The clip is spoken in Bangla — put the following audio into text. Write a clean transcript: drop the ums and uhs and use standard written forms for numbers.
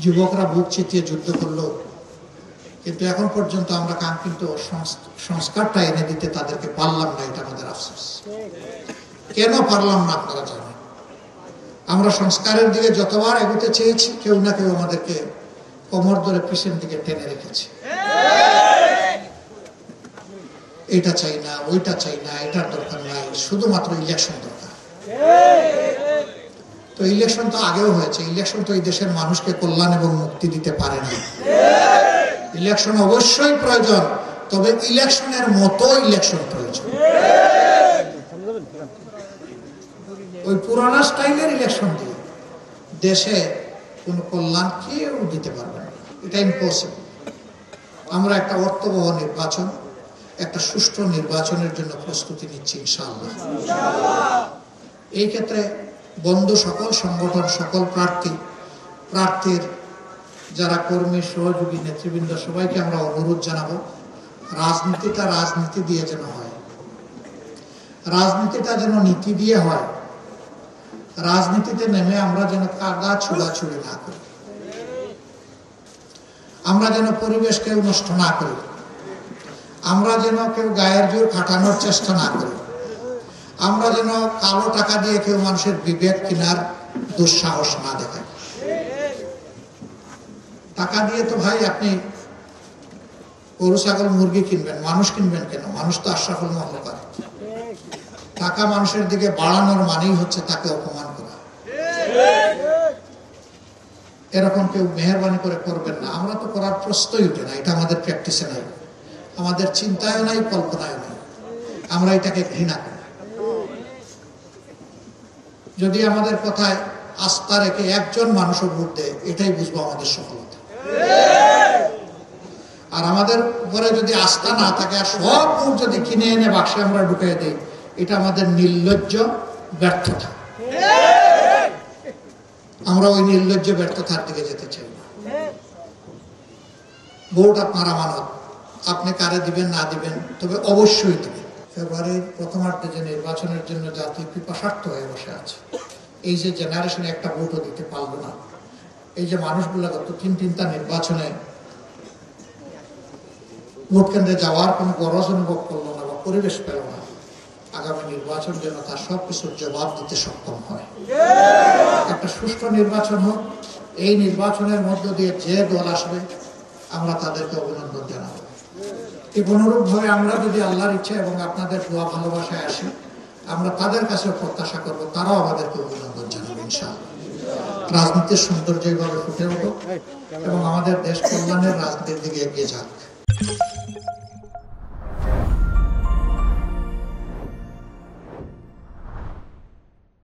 যুবকরা বুক চিতিয়ে যুদ্ধ করলো, কিন্তু এখন পর্যন্ত আমরা কাঙ্ক্ষিত সংস্কারটা এনে দিতে তাদেরকে পারলাম না। এটা আমাদের আফসোস। কেন পারলাম না আপনারা জানেন। আমরা সংস্কারের দিকে যতবার এগোতে চেয়েছি, কেউ না কেউ আমাদেরকে কোমর ধরে পিছন দিকে টেনে রেখেছে। এটা চাই না, ওইটা চাই না, এটার দরকার নাই, শুধুমাত্র ইলেকশন দরকার। তো ইলেকশন তো আগেও হয়েছে। ইলেকশন তো এই দেশের মানুষকে কল্যাণ এবং মুক্তি দিতে পারে না। ইলেকশন অবশ্যই প্রয়োজন, তবে ইলেকশনের মতো ইলেকশন প্রয়োজন। ওই পুরানা স্টাইলের ইলেকশন দিয়ে দেশে কোন কল্যাণ কেউ দিতে পারবে না, এটা ইম্পসিবল। আমরা একটা অর্থবহ নির্বাচন, একটা সুষ্ঠু নির্বাচনের জন্য প্রস্তুতি নিচ্ছি ইনশাআল্লাহ। এই ক্ষেত্রে বন্ধু সকল সংগঠন, সকল প্রার্থীর যারা কর্মী, সহযোগী, নেতৃবৃন্দ, সবাইকে আমরা অনুরোধ জানাবো, রাজনীতিটা রাজনীতি দিয়ে যেন হয়, রাজনীতিটা যেন নীতি দিয়ে হয়। রাজনীতিতে নেমে আমরা যেন কাদা ছোড়াছুড়ি না করি, আমরা যেন পরিবেশকে নষ্ট না করি, আমরা যেন কেউ গায়ের জোর খাটানোর চেষ্টা না করি, আমরা যেন কালো টাকা দিয়ে কেউ মানুষের বিবেক কেনার দুঃসাহস না দেখাই। টাকা দিয়ে তো ভাই আপনি গরু, ছাগল, মুরগি কিনবেন, মানুষ কিনবেন কেন? মানুষ তো আশরাফুল মাখলুকাত। টাকা মানুষের দিকে বাড়ানোর মানেই হচ্ছে তাকে অপমান করা। এরকম কেউ মেহেরবানি করে করবেন না। আমরা তো করার প্রশ্নই উঠে না, এটা আমাদের প্র্যাকটিসে নাই, আমাদের চিন্তায় নাই, কল্পনায় নাই। আমরা এটাকে ঘৃণা করি। যদি আমাদের কথায় আস্থা রেখে একজন মানুষও ভোট দেয়, এটাই বুঝবো আমাদের সফলতা। আর আমাদের উপরে যদি আস্থা না থাকে আর সব ভোট যদি কিনে এনে বাক্সে আমরা ঢুকিয়ে দিই, এটা আমাদের নির্লজ্জ ব্যর্থতা। আমরা ওই নির্লজ্জ ব্যর্থতার দিকে যেতে চাই না। ভোট আপনার আমানত, আপনি কারে দিবেন না দিবেন, তবে অবশ্যই দিবেন। ফেব্রুয়ারির প্রথমার্ধে যে নির্বাচনের জন্য জাতি পিপাসার্থ হয়ে বসে আছে, এই যে জেনারেশনে একটা ভোটও দিতে পারলো না, এই যে মানুষগুলো গত তিনটা নির্বাচনে ভোট কেন্দ্রে যাওয়ার কোনো গরজ অনুভব করলো না বা পরিবেশ পেল না, আগামী নির্বাচন যেন তার সবকিছুর জবাব দিতে সক্ষম হয়। একটা সুষ্ঠু নির্বাচন হোক। এই নির্বাচনের মধ্য দিয়ে যে দল আসবে আমরা তাদেরকে অভিনন্দন জানাবো। এই অনুরূপভাবে আমরা যদি আল্লাহর ইচ্ছা এবং আপনাদের দোয়া ভালোবাসায় আসি, আমরা তাদের কাছে প্রত্যাশা করব তারাও আমাদেরকে অভিনন্দন জানাবে ইনশাআল্লাহ। রাজনীতির সৌন্দর্য এইভাবে ফুটে উঠুক এবং আমাদের দেশ কল্যাণের রাজনীতির দিকে এগিয়ে যাক।